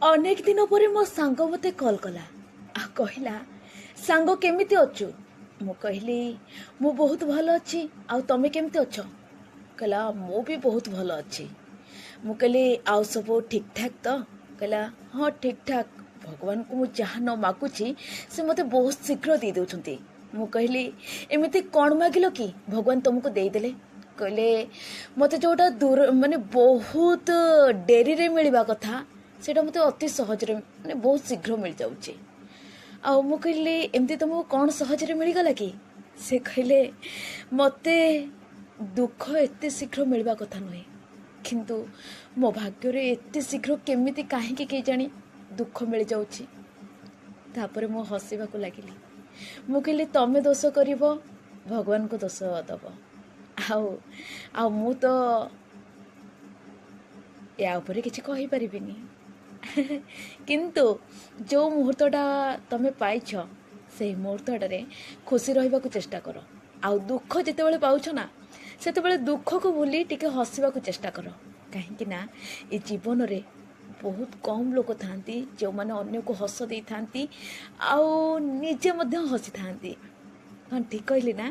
ଅନେକ ଦିନ ପରେ ମୋ ସାଙ୍ଗ ମୋତେ କଲ୍ କଲା ଆଉ କହିଲା, ସାଙ୍ଗ କେମିତି ଅଛୁ? ମୁଁ କହିଲି, ମୁଁ ବହୁତ ଭଲ ଅଛି। ଆଉ ତମେ କେମିତି ଅଛ? କହିଲା, ମୁଁ ବି ବହୁତ ଭଲ ଅଛି। ମୁଁ କହିଲି, ଆଉ ସବୁ ଠିକ୍ ଠାକ୍ ତ? କହିଲା, ହଁ ଠିକ୍ ଠାକ୍। ଭଗବାନଙ୍କୁ ମୁଁ ଯାହା ନ ମାଗୁଛି ସେ ମୋତେ ବହୁତ ଶୀଘ୍ର ଦେଇ ଦେଉଛନ୍ତି। ମୁଁ କହିଲି, ଏମିତି କ'ଣ ମାଗିଲ କି ଭଗବାନ ତୁମକୁ ଦେଇଦେଲେ? କହିଲେ, ମୋତେ ଯେଉଁଟା ମାନେ ବହୁତ ଡେରିରେ ମିଳିବା କଥା ସେଇଟା ମୋତେ ଅତି ସହଜରେ ବହୁତ ଶୀଘ୍ର ମିଳିଯାଉଛି। ଆଉ ମୁଁ କହିଲି, ଏମିତି ତୁମକୁ କ'ଣ ସହଜରେ ମିଳିଗଲା କି? ସେ କହିଲେ, ମୋତେ ଦୁଃଖ ଏତେ ଶୀଘ୍ର ମିଳିବା କଥା ନୁହେଁ, କିନ୍ତୁ ମୋ ଭାଗ୍ୟରେ ଏତେ ଶୀଘ୍ର କେମିତି କାହିଁକି କେଜାଣି ଦୁଃଖ ମିଳିଯାଉଛି। ତାପରେ ମୁଁ ହସିବାକୁ ଲାଗିଲି। ମୁଁ କହିଲି, ତମେ ଦୋଷ କରିବ, ଭଗବାନଙ୍କୁ ଦୋଷ ଦେବ। ଆଉ ମୁଁ ତ ୟା ଉପରେ କିଛି କହିପାରିବିନି। କିନ୍ତୁ ଯେଉଁ ମୁହୂର୍ତ୍ତଟା ତମେ ପାଇଛ ସେହି ମୁହୂର୍ତ୍ତଟାରେ ଖୁସି ରହିବାକୁ ଚେଷ୍ଟା କର। ଆଉ ଦୁଃଖ ଯେତେବେଳେ ପାଉଛ ନା, ସେତେବେଳେ ଦୁଃଖକୁ ଭୁଲି ଟିକେ ହସିବାକୁ ଚେଷ୍ଟା କର। କାହିଁକି ନା ଏ ଜୀବନରେ ବହୁତ କମ୍ ଲୋକ ଥାଆନ୍ତି ଯେଉଁମାନେ ଅନ୍ୟକୁ ହସ ଦେଇଥାନ୍ତି ଆଉ ନିଜେ ମଧ୍ୟ ହସିଥାନ୍ତି। ହଁ, ଠିକ୍ କହିଲି ନା?